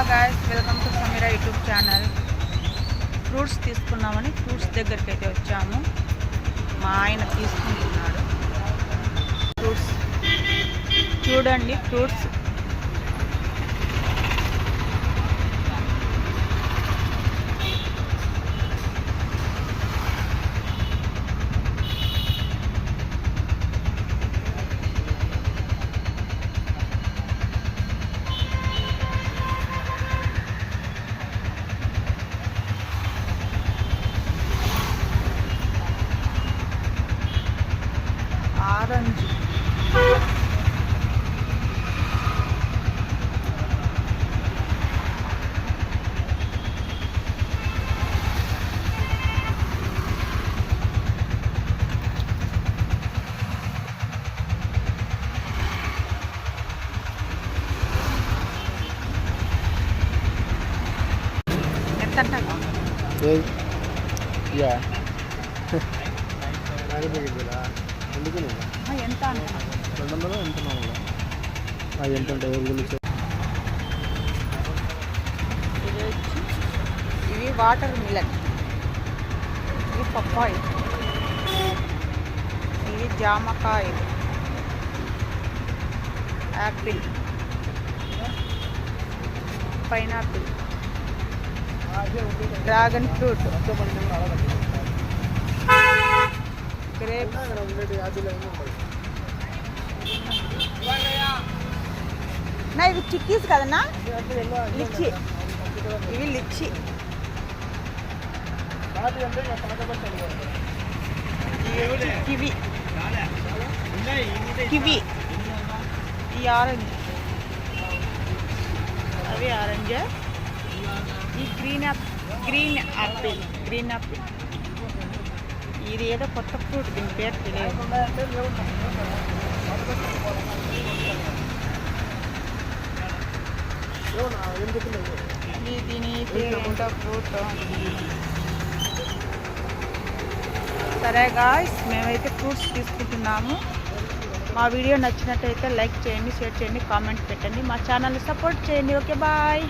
Guys, welcome to Sameera YouTube channel. Fruits తీసుకున్నామని fruits దగ్గరికి అయితే వచ్చాము. మా ఆయన తీసుకుంటున్నాడు ఫ్రూట్స్. చూడండి ఫ్రూట్స్. ఆరెంజ్, ఎంత అంటారు? ఎంత ఇవి వాటర్ మిలన్, ఇవి పప్పాయి, ఇవి జామకాయలు, Apple, pineapple, dragon fruit, grapes, నా ఇవి చిక్కీస్ కదన్నా, లిచ్చి, ఇవి లిచ్చి, కివి, కివి, ఈ ఆరెంజ్, అవి ఆరెంజ్, ఈ గ్రీన్ యాపిల్, ఇది ఏదో కొత్త ఫ్రూట్, దీని పేరు తెలియదు. దీని ఏంటో ఫ్రూట్. సరే గాయ్స్, మేమైతే ఫ్రూట్స్ తీసుకుంటున్నాము. మా వీడియో నచ్చినట్టయితే లైక్ చేయండి, షేర్ చేయండి, కామెంట్ పెట్టండి, మా ఛానల్ని సపోర్ట్ చేయండి. Okay, bye.